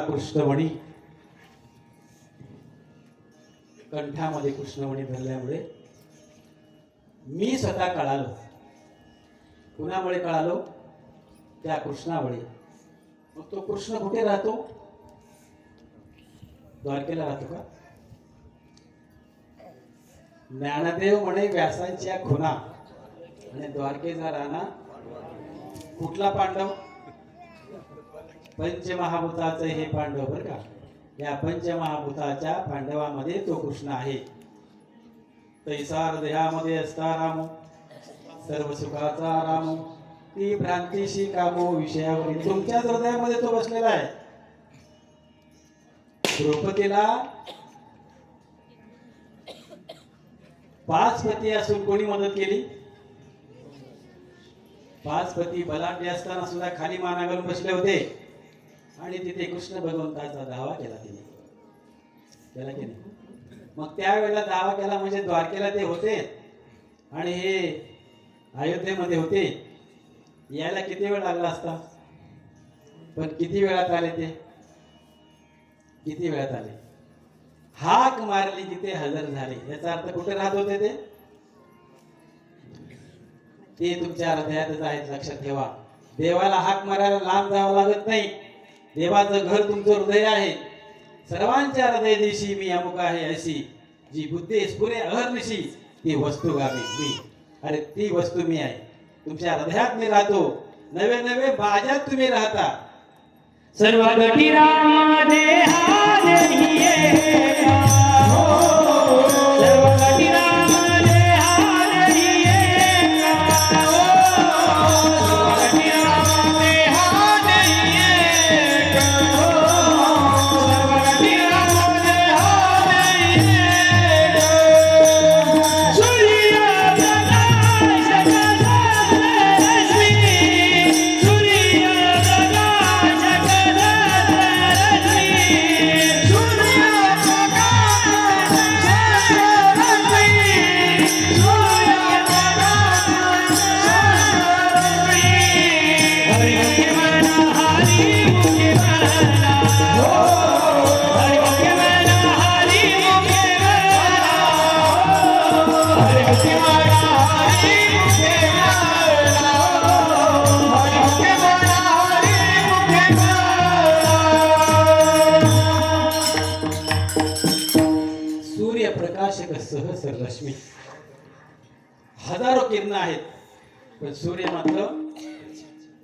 कृष्णमणी कंठामध्ये कृष्णमणी धरल्यामुळे मी स्वतः कळालो. कुणामुळे कळालो? त्या कृष्णामुळे. मग तो कृष्ण कुठे राहतो? द्वारकेला राहतो का? ज्ञानदेव म्हणे व्यासांच्या खुणा आणि द्वारकेचा राणा कुठला पांडव? पंचमहाभूताचे हे पांडव बरं का. या पंचमहाभूताच्या पांडवामध्ये तो कृष्ण आहे. तैसार देहामध्ये असता राम, सर्व सुखाचा राम, ती भ्रांतीशी कामो विषयावरील. तुमच्या हृदयामध्ये तो बसलेला आहे. द्रौपदीला 5 पती असून कोणी मदत केली? 5 पती बलाढ्य असताना सुद्धा खाली माना घालून बसले होते आणि तिथे कृष्ण भगवंताचा दावा केला तिने. केला की नाही? मग त्यावेळेला दावा केला म्हणजे द्वारकेला ते होते आणि हे अयोध्येमध्ये होते. यायला किती वेळ लागला असता? पण किती वेळात आले ते? किती वेळात आले? हाक मारली की ते हजर झाले. याचा अर्थ कुठे राहत होते ते? ते तुमच्या हृदयातच आहेत, लक्षात ठेवा. देवाला हाक मारायला लांब जावं लागत नाही. देवाचं घर तुमचं हृदय आहे. सर्वांच्या हृदय दिशी मी अमुक आहे अशी जी बुद्धी स्फुरे अहर्निशी ती वस्तू गावी मी. अरे ती वस्तू मी आहे. तुमच्या हृदयात मी राहतो. नवे नवे बाजात तुम्ही राहता. सर्व गती राम देहा देहिये, सर्व गती राम देहा देहिये, सर्व गती राम देहा देहिये, सर्व गती राम देहा देहिये. सूर्य प्रकाश रश्मी, सूर्य प्रकाश सहस्र रश्मी. हजारो किरण आहेत पण सूर्य मात्र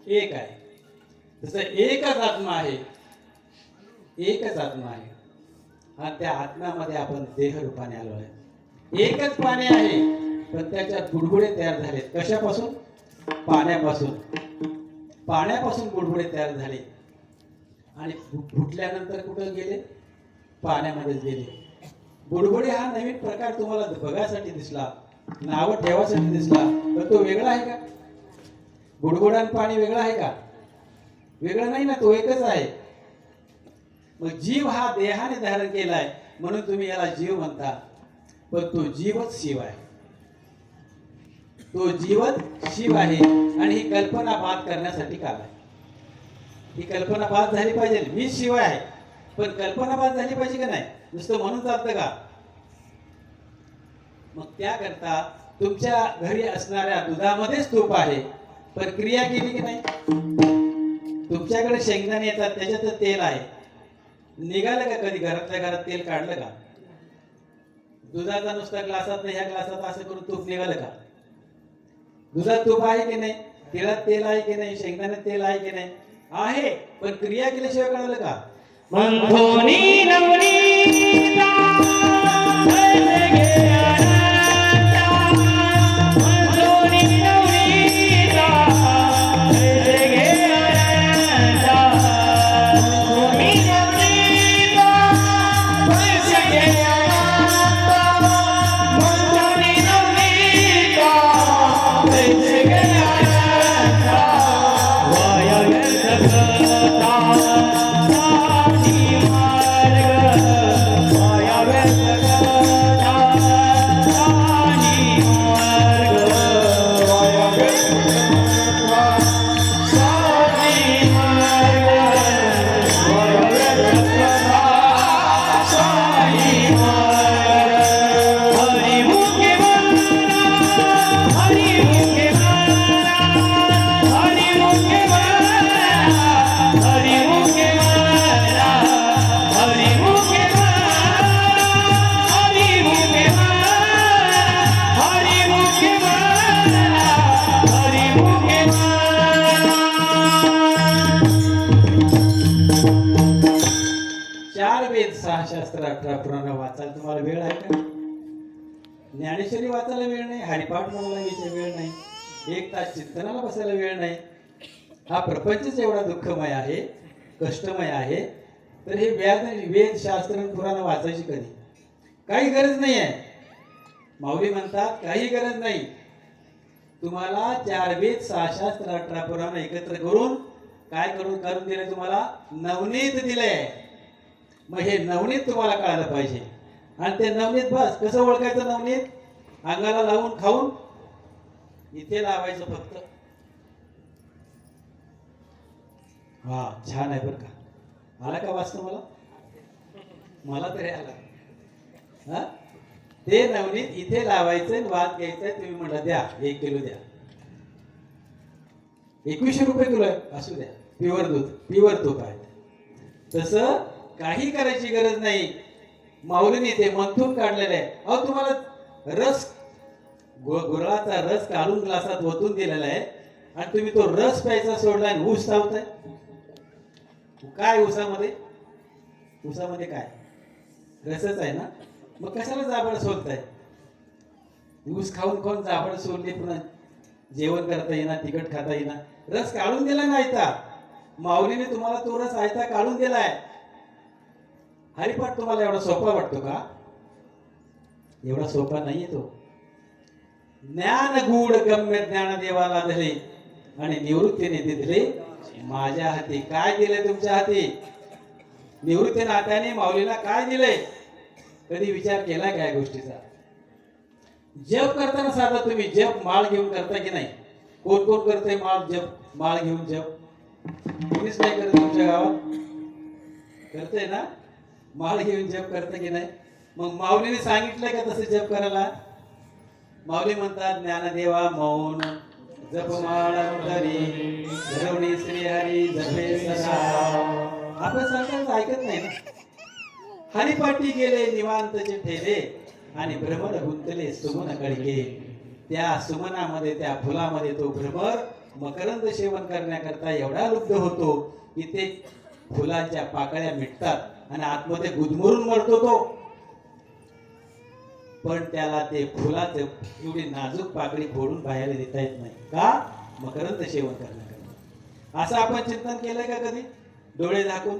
एक आहे. तसं एकच आत्मा आहे. एकच आत्मा आहे. आणि त्या आत्म्यामध्ये आपण देह रूपाने आलो आहे. एकच पाणी आहे पण त्याच्यात बुडबुडे तयार झालेत. कशापासून? पाण्यापासून. पाण्यापासून बुडबुडे तयार झाले आणि फुटल्यानंतर कुठं गेले? पाण्यामध्येच गेले. बुडबुडे हा नवीन प्रकार तुम्हाला बघायसाठी दिसला, नाव ठेवासाठी दिसला, तर तो वेगळा आहे का? बुडबुडा आणि पाणी वेगळं आहे का? वेगळं नाही ना, तो एकच आहे. मग जीव हा देहाने धारण केलाय म्हणून तुम्ही याला जीव म्हणता, पण तो जीवच शिव आहे. तो जीवच शिव आहे. आणि ही कल्पना बाद करण्यासाठी काल आहे. ही कल्पना बाद झाली पाहिजे. मी शिव आहे पण कल्पना बाद झाली पाहिजे का नाही? नुसतं म्हणून चालतं का? मग त्याकरता तुमच्या घरी असणाऱ्या दुधामध्येच तूप आहे पण क्रिया केली की नाही? तुमच्याकडे शेंगदाणे येतात त्याच्यात तेल आहे. निघालं का कधी? घरातल्या घरात तेल काढलं का? दुधाचा नुसता ग्लासात ह्या ग्लासात असं करून तूप निघालं का? दुधात तूप आहे की नाही? तिळात तेल आहे की नाही? शेंगदाण्यात तेल आहे की नाही? आहे, पण क्रिया केल्याशिवाय कळालं का? मंथोनी नवनीता भज घे अनंता. मंथोनी नवनीता भज घे अनंता. मंथोनी नवनीता भज घे अनंता. मंथोनी नवनीता भज घे अनंता. वाया व्यर्थ करता चार वेद, सहा शास्त्र, 18 पुराण वाचायला तुम्हाला वेळ आहे का? ज्ञानेश्वरी वाचायला वेळ नाही, हरिपाठ म्हणायला वेळ नाही, 1 तास चिंतनाला बसायला वेळ नाही. हा प्रपंचच एवढा दुःखमय आहे, कष्टमय आहे. तर हे वेद शास्त्र आणि पुराण वाचायची कधी? काही गरज नाही आहे. माऊली म्हणतात काही गरज नाही. तुम्हाला 4 वेद, 6 शास्त्र, 18 पुराण एकत्र करून काय करून दिले? तुम्हाला नवनीत दिले. मग हे नवनीत तुम्हाला कळायला पाहिजे. आणि ते नवनीत बस कसं ओळखायचं? नवनीत अंगाला लावून खाऊन इथे लावायचं फक्त. हा छान आहे बरं का. आला का वाचतो? मला तरी आला. हा, ते नवनीत इथे लावायचं, वाद घ्यायचंय. तुम्ही म्हटलं द्या 1 किलो द्या, 2100 रुपये किलो आहे, असू द्या. प्युअर दूध, प्युअर तूप आहे. तसं काही करायची गरज नाही. माऊलीने ते मंथून काढलेलं आहे. अहो तुम्हाला रस, गुळाचा रस काढून ग्लासात ओतून दिलेला आहे आणि तुम्ही तो रस प्यायचा सोडला आणि ऊस धावताय. काय ऊसामध्ये? ऊसामध्ये काय? रसच आहे ना. मग कशाला जाबड सोलताय? ऊस खाऊन खाऊन जाबड सोडली, पुन्हा जेवण करता येणार, तिखट खाता येणार. रस काढून दिला नाही का? माऊलीने तुम्हाला तो रस आयता काढून दिलाय. हरिपाठ तुम्हाला एवढा सोपा वाटतो का? एवढा सोपा नाहीये तो. ज्ञान गूढ गम्य ज्ञान देवाला दिले आणि निवृत्तीने दिले माझ्या हाती. काय दिले तुमच्या हाती? निवृत्ती नात्याने माऊलीला काय दिले? कधी विचार केला काय गोष्टीचा? जप करताना साधा तुम्ही जप माळ घेऊन करता की नाही? कोण कोण करते माळ? जप माळ घेऊन जप कोणीच नाही करत तुमच्या गावात? करते ना? माळ घेऊन जप करते की नाही? मग माऊलीने सांगितलंय का तसं जप करायला? माऊली म्हणतात ज्ञानदेवा मौन जपमाळ धरी धरवणी श्रीहरी जपे सदा. आपण सांगतात ऐकत नाही ना. हरिपाठी गेले निवांतचे ठेले आणि भ्रमर गुंतले सुमन कळके. त्या सुमनामध्ये, त्या फुलामध्ये तो भ्रमर मकरंद सेवन करण्याकरता एवढा लुब्ध होतो की ते फुलांच्या पाकळ्या मिटतात आणि आतमध्ये गुदमरून मरतो तो. पण त्याला ते फुलाचं एवढी नाजूक पाकळी फोडून बाहेर देता येत नाही का? मकरंद सेवन करण्याकरता. असं आपण चिंतन केलंय का कधी? डोळे झाकून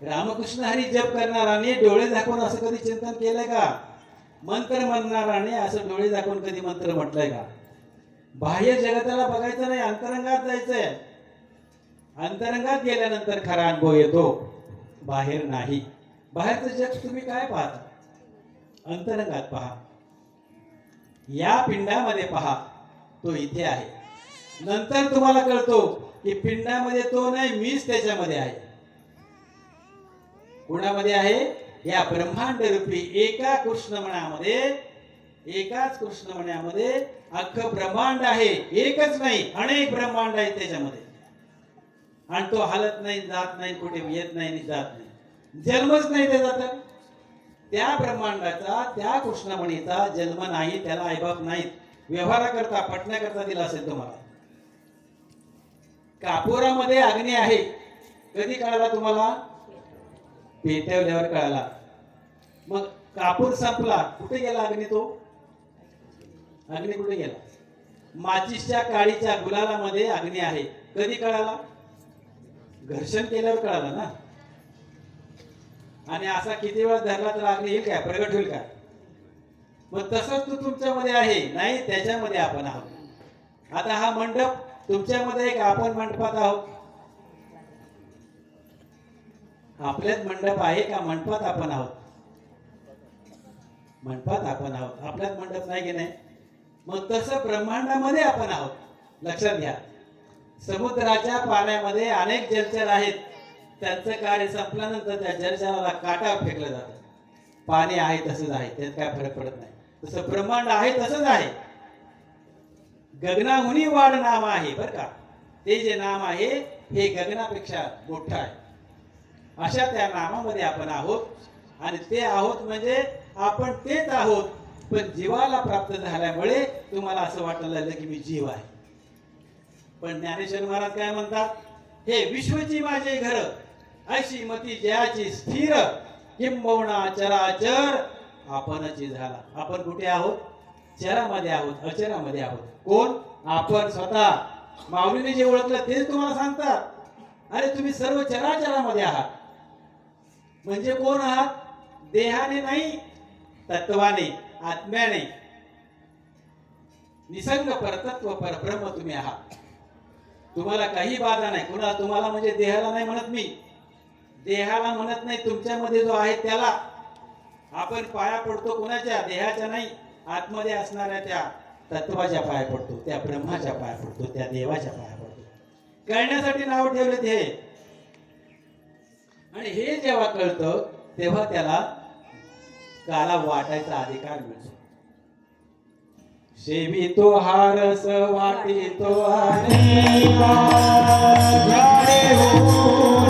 रामकृष्ण हरी जप करणाराने डोळे झाकून असं कधी चिंतन केलंय का? मंत्र म्हणणाराने असं डोळे झाकून कधी मंत्र म्हटलंय का? बाह्य जगताला बघायचं नाही, अंतरंगात जायचंय. अंतरंगात गेल्यानंतर खरा अनुभव येतो, बाहेर नाही. बाहेरचं जग तुम्ही काय पाहता? अंतरंगात पहा. या पिंडामध्ये पहा, तो इथे आहे. नंतर तुम्हाला कळतो की पिंडामध्ये तो नाही, मीच त्याच्यामध्ये आहे. कोणामध्ये आहे? या ब्रह्मांड रूपी एका कृष्णमण्यामध्ये, एकाच कृष्णमण्यामध्ये अख्खं ब्रह्मांड आहे. एकच नाही, अनेक ब्रह्मांड आहेत त्याच्यामध्ये. आणि तो हालत नाही, जात नाही, कुठे येत नाही, जात नाही, जन्मच नाही त्याचा. तर त्या ब्रह्मांडाचा त्या कृष्णमणीचा जन्म नाही, त्याला आईबाप नाहीत, व्यवहाराकरता पटण्याकरता दिला असेल तुम्हाला. कापुरामध्ये अग्नी आहे, कधी कळाला तुम्हाला? पेटवल्यावर कळाला. मग कापूर संपला, कुठे गेला अग्नी? तो अग्नी कुठे गेला? माचीसच्या काळीच्या गुलालामध्ये अग्नी आहे, कधी कळाला? घर्षण केल्यावर कळाला ना. आणि असा किती वेळा धरला तर अग्नी येईल काय? प्रगट होईल काय? मग तसंच तू तुमच्यामध्ये आहे नाही, त्याच्यामध्ये आपण आहोत. आता हा मंडप तुमच्यामध्ये आहे का? आपण मंडपात आहोत. आपल्यात मंडप आहे का? मंडपात आपण आहोत. मंडपात आपण आहोत, आपल्यात मंडप नाही की नाही. मग तसं ब्रह्मांडामध्ये आपण आहोत. लक्षात घ्या, समुद्राच्या पाण्यामध्ये अनेक जलचर आहेत, त्यांचं कार्य संपल्यानंतर त्या जलचराला काटावर फेकलं जातं. पाणी आहे तसंच आहे, त्यात काय फरक पडत नाही. तसं ब्रह्मांड आहे तसंच आहे. गगनाहुनी वाढ नाम आहे बरं का. ते जे नाम आहे हे गगनापेक्षा मोठं आहे. अशा त्या नामामध्ये आपण आहोत. आणि ते आहोत म्हणजे आपण तेच आहोत, पण जीवाला प्राप्त झाल्यामुळे तुम्हाला असं वाटायला लागलं की मी जीव आहे. पण ज्ञानेश्वर महाराज काय म्हणतात? हे विश्वची माझे घर, अशी मती जयाची स्थिर, किंबहुना चराचर आपणची झाला. आपण कुठे आहोत? चरामध्ये आहोत, अचरामध्ये आहोत. कोण? आपण स्वतः. माऊलीने जे ओळखलं तेच तुम्हाला सांगतात. अरे तुम्ही सर्व चराचरामध्ये आहात. म्हणजे कोण आहात? देहाने नाही, तत्वाने, आत्म्याने. निसंग परतत्व परब्रह्म तुम्ही आहात. तुम्हाला काही बाधा नाही. कुणाला? तुम्हाला म्हणजे देहाला नाही म्हणत मी, देहाला म्हणत नाही, तुमच्यामध्ये जो आहे त्याला. आपण पाया पडतो कुणाच्या? देहाच्या नाही, आतमध्ये असणाऱ्या त्या तत्वाच्या पाया पडतो, त्या ब्रह्माच्या पाया पडतो, त्या देवाच्या पाया पडतो. कळण्यासाठी नाव ठेवले ते. आणि हे जेव्हा कळतं तेव्हा त्याला काला वाटायचा अधिकार मिळतो. सेवितो हारस वाटितो अनेका, झाडे होऊन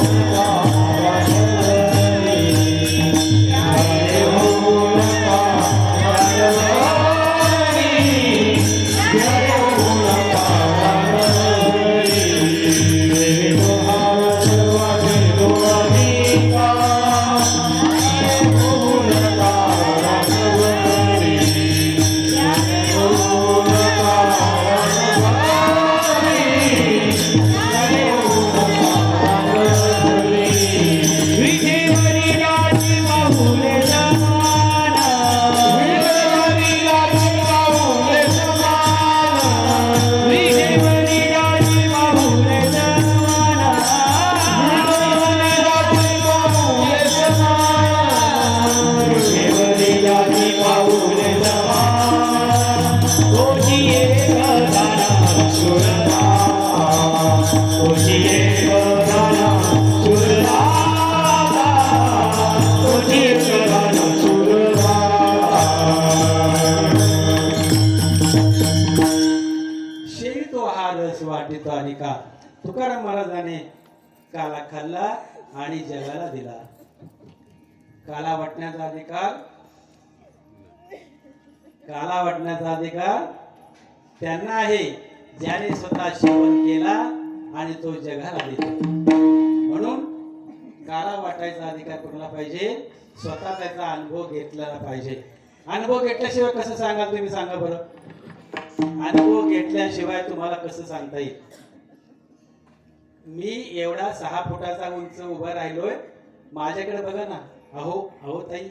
वाटितो आणि का. तुकाराम महाराजाने काला खाल्ला आणि जगाला दिला. काला वाटण्याचा अधिकार, काला वाटण्याचा अधिकार त्यांना आहे ज्याने स्वतः सेवन केला आणि तो जगाला दिला. म्हणून काला वाटायचा अधिकार कोणाला पाहिजे? स्वतः त्याचा अनुभव घेतला पाहिजे. अनुभव घेतल्याशिवाय कसं सांगाल तुम्ही? सांगा बरं. अनुभव घेतल्याशिवाय तुम्हाला कसं सांगता येईल? मी एवढा 6 फुटाचा उंच उभा राहिलोय, माझ्याकडे बघा ना. अहो अहो ताई,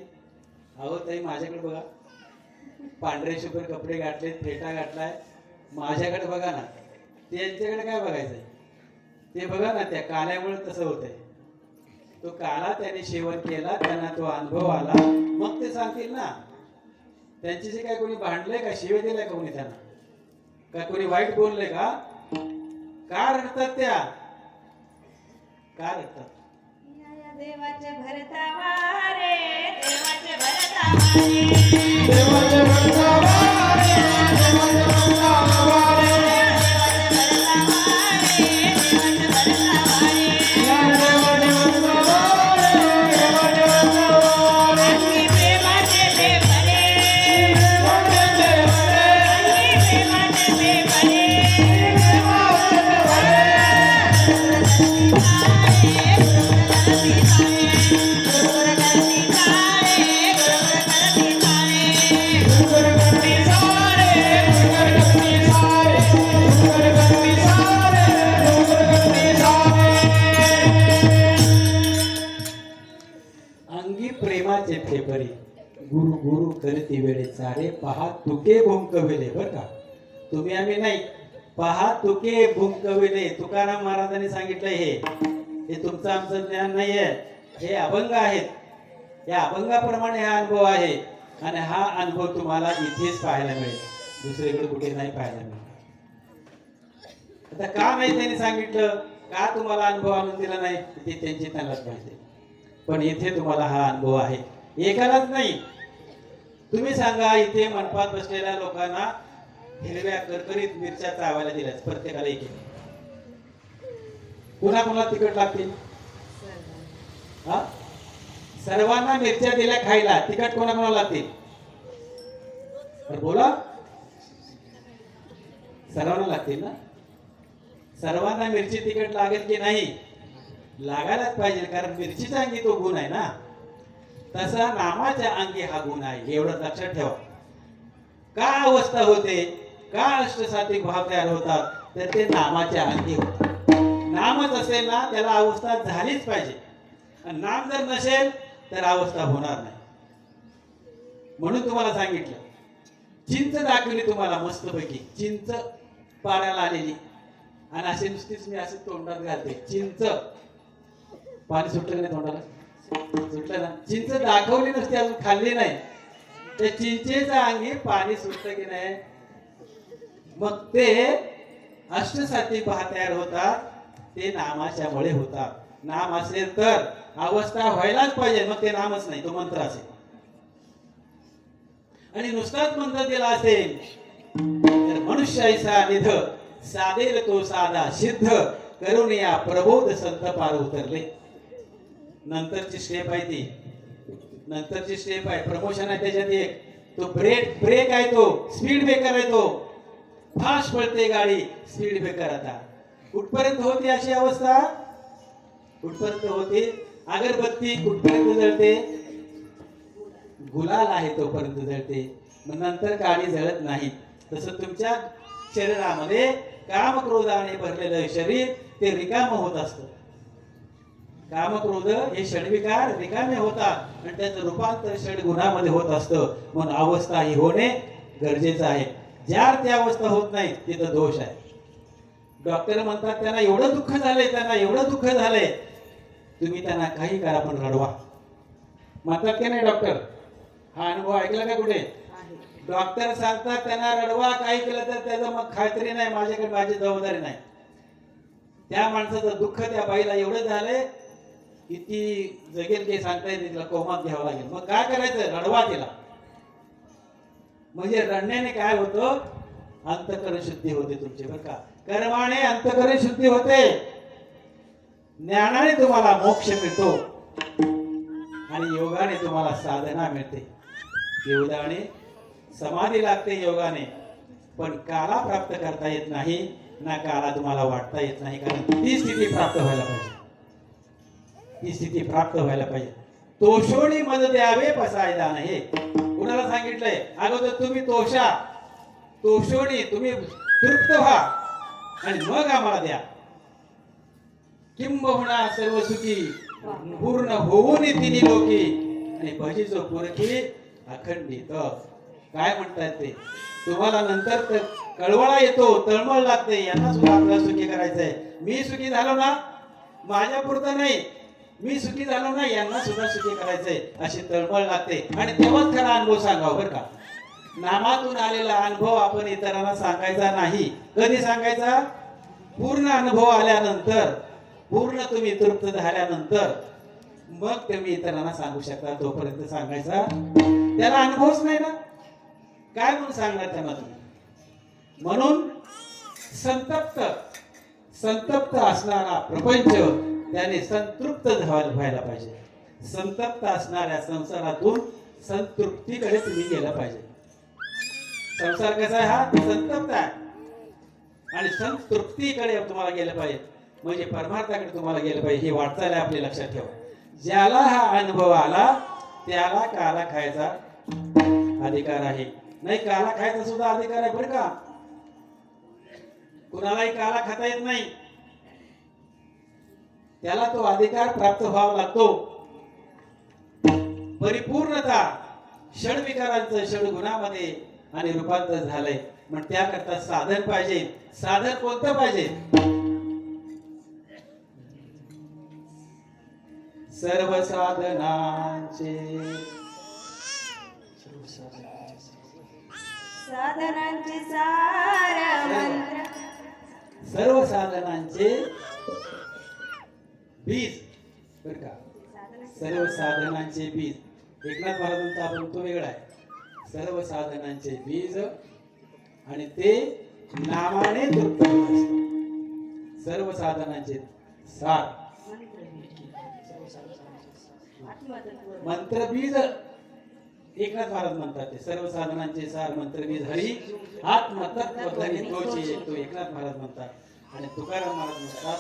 अहो ताई माझ्याकडे बघा. पांढरे शुभ्र कपडे घातले, फेटा घातलाय, माझ्याकडे बघा ना. त्यांच्याकडे काय बघायचंय? ते बघा ना, त्या काल्यामुळे तसं होतंय. तो काला त्याने सेवन केला, त्यांना तो अनुभव आला, मग ते सांगतील ना. त्यांची जे काय कोणी भांडलंय का? शिवे दिलाय का कोणी त्यांना? का कोणी वाईट बोललंय का? का रडतात त्या? का रडतात? देवाचे भरतावारे, देवाचे भरतावारे, देवाचे भरतावारे, देवाचे भरतावारे, देवाचे भरतावारे, ऐकती वेळे सारे पहा तुके भुंकविले. बरं का, तुम्ही आम्ही नाही, पहा तुके भुंकविले. तुकाराम महाराजांनी सांगितलंय हे तुमचं आमचं ज्ञान नाहीये, हे अभंग आहेत. या अभंगाप्रमाणे हा अनुभव आहे आणि हा अनुभव तुम्हाला इथेच पाहायला मिळेल, दुसरीकडे कुठे नाही पाहायला मिळेल. आता का नाही त्यांनी सांगितलं, का तुम्हाला अनुभव आणून दिला नाही, ते त्यांची त्यांनाच माहिती. पण इथे तुम्हाला हा अनुभव आहे, एकालाच नाही. तुम्ही सांगा, इथे मनपात बसलेल्या लोकांना हिरव्या करकरीत मिरच्या चावायला दिल्यास प्रत्येकाला एक एक. पुन्हा पुन्हा तिखट लागतील. हा, सर्वांना मिरच्या दिल्या खायला, तिखट कोणाकोणाला लागतील? तर बोला, सर्वांना लागतील ना? सर्वांना मिरची तिखट लागेल की नाही? लागायलाच पाहिजे, कारण मिरचीच्या अंगी तो गुण आहे ना. तसा नामाच्या अंगी हा गुण आहे, एवढं लक्षात ठेवा. का अवस्था होते, का अष्टसात्विक भाव तयार होतात, तर ते नामाच्या अंगी होतात. नामच असेल ना, त्याला अवस्था झालीच पाहिजे. आणि नाम जर नसेल तर अवस्था होणार नाही. म्हणून तुम्हाला सांगितलं, चिंच दाखवली तुम्हाला मस्तपैकी, चिंच पाण्याला आलेली, आणि असे नुसतीच मी असे तोंडात घालते. चिंच, पाणी सुटलं की नाही तोंडाला? सुटलं ना. चिंच दाखवली नसती, अजून खाल्ली नाही, त्या चिंचेच्या अंगी पाणी सुटलं की नाही, मग ते अष्टसात्विक भाव तयार होतात. ते नामाच्यामुळे होतात. नाम असेल तर अवस्था व्हायलाच पाहिजे, मग ते नामच नाही, तो मंत्र असेल. आणि नुसताच मंत्र दिला असेल तर मनुष्य ऐसा निध साधेल तो साधा सिद्ध करून या प्रबोध संत पार उतरले. नंतरची स्टेप आहे ती, नंतरची स्टेप आहे, प्रमोशन आहे त्याच्यात एक. तो ब्रेक आहे, तो स्पीड ब्रेकर आहे, तो फास्ट पळते गाडी, स्पीड ब्रेकर. आता कुठपर्यंत होती अशी अवस्था? कुठपर्यंत होती? अगरबत्ती कुठपर्यंत जळते? गुलाल आहे तोपर्यंत जळते, मग नंतर गाडी जळत नाही. तसं तुमच्या शरीरामध्ये काम क्रोधाने भरलेलं शरीर ते रिकाम होत असतं. काम क्रोध हे षडविकार रिकामे होतात आणि त्याचं रूपांतर षड गुणामध्ये होत असतं. म्हणून अवस्था ही होणे गरजेचं आहे. ज्या त्या अवस्था होत नाही तिथं दोष आहे. डॉक्टर म्हणतात त्यांना एवढं दुःख झालंय, त्यांना एवढं दुःख झालंय, तुम्ही त्यांना काही करा पण रडवा, म्हणतात की नाही डॉक्टर? हा अनुभव ऐकला का कुठे? डॉक्टर सांगतात त्यांना रडवा, काही केलं तर त्याचं मग खात्री नाही, माझ्याकडे माझी जबाबदारी नाही. त्या माणसाचं दुःख त्या बाईला एवढं झालंय की ती जगेल ते सांगता येते, तिला कोमात घ्यावं लागेल. मग काय करायचं? रडवा तिला. म्हणजे रडण्याने काय होतं? अंतःकरण शुद्धी होते तुमची. बरं का, कर्माने अंतःकरण शुद्धी होते, ज्ञानाने तुम्हाला मोक्ष मिळतो आणि योगाने तुम्हाला साधना मिळते. योगाने समाधी लागते योगाने, पण काला प्राप्त करता येत नाही ना, काला तुम्हाला वाटता येत नाही. कारण ती स्थिती प्राप्त व्हायला पाहिजे, ती स्थिती प्राप्त व्हायला पाहिजे. तोषोडी मद द्यावे पसायदान, हे कुणाला सांगितलंय? अगोदर तुम्ही तोषोडी तुम्ही तृप्त व्हा आणि मग आम्हाला द्या. किंबहुना सर्व सुखी पूर्ण होऊन तिन्ही लोकी आणि भजीचो पुरखी अखंडित. काय म्हणतात ते? तुम्हाला नंतर तर कळवळा येतो, तळमळ लागते, यांना सुद्धा आपल्याला सुखी करायचंय. मी सुखी झालो ना, माझ्या पुरतं नाही, मी सुखी झालो ना, यांना सुद्धा सुखी करायचंय, अशी तळमळ लागते. आणि तेव्हाच खरा अनुभव सांगावा. बरं का, नामातून आलेला अनुभव आपण इतरांना सांगायचा नाही. कधी सांगायचा? पूर्ण अनुभव आल्यानंतर, पूर्ण तुम्ही तृप्त झाल्यानंतर मग तुम्ही इतरांना सांगू शकता. तोपर्यंत सांगायचा त्याला अनुभवच नाही ना, काय म्हणून सांगणार त्यांना तुम्ही? म्हणून संतप्त असणारा प्रपंच त्याने संतृप्त व्हायला पाहिजे. संतप्त असणाऱ्या संसारातून संतृप्तीकडे तुम्ही गेला पाहिजे. संसार कसा आहे? हा संतप्त आहे आणि संतृप्तीकडे तुम्हाला गेलं पाहिजे, म्हणजे परमार्थाकडे तुम्हाला गेलं पाहिजे. ही वाटचाल आहे आपली, लक्षात ठेवा. ज्याला हा अनुभव आला त्याला काला खायचा अधिकार आहे. नाही, काला खायचा सुद्धा अधिकार आहे बरं का. कुणालाही काला खाता येत नाही, त्याला तो अधिकार प्राप्त व्हावा लागतो. परिपूर्णता षडविकारांचं षडगुणामध्ये आणि रूपांतर झालंय. मग त्याकरता साधन पाहिजे. साधन कोणतं पाहिजे? सर्व साधनांचे साधनांचे सार मंत्र सर्व साधनांचे बीज बर का. सर्व साधनांचे बीज. एकनाथ महाराजांचा आपण तो वेगळा आहे. सर्व साधनांचे बीज आणि ते नामाने तृप्त होत असतात. सर्व साधनांचे सार मंत्रबीज एकनाथ महाराज म्हणतात. ते सर्व साधनांचे सार मंत्रबीज हरी आत्मतत्व धनी तोचे तो एकनाथ महाराज म्हणतात. आणि तुकाराम महाराज म्हणतात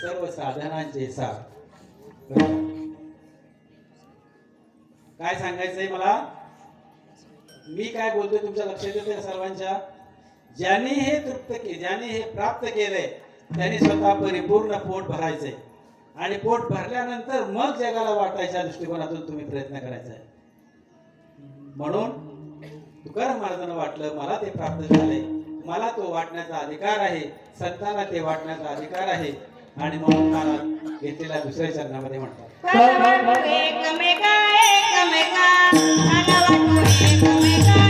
सर्व साधनांचे सार. काय सांगायचंय मला? मी काय बोलतोय तुमच्या लक्षात येतंय सर्वांच्या? ज्याने हे तृप्त केले, ज्याने हे प्राप्त केलंय त्याने स्वतः परिपूर्ण पोट भरायचंय. आणि पोट भरल्यानंतर मग जगाला वाटायच्या दृष्टिकोनातून तुम्ही प्रयत्न करायचा आहे. म्हणून तुकाराम महाराजांना वाटलं मला ते प्राप्त झाले, मला तो वाटण्याचा अधिकार आहे, संतांना ते वाटण्याचा अधिकार आहे. आणि म्हणून महाराज घेतलेल्या दुसऱ्या चरणामध्ये म्हणतात एकमेका एकमेका, नाना वाटू एकमेका.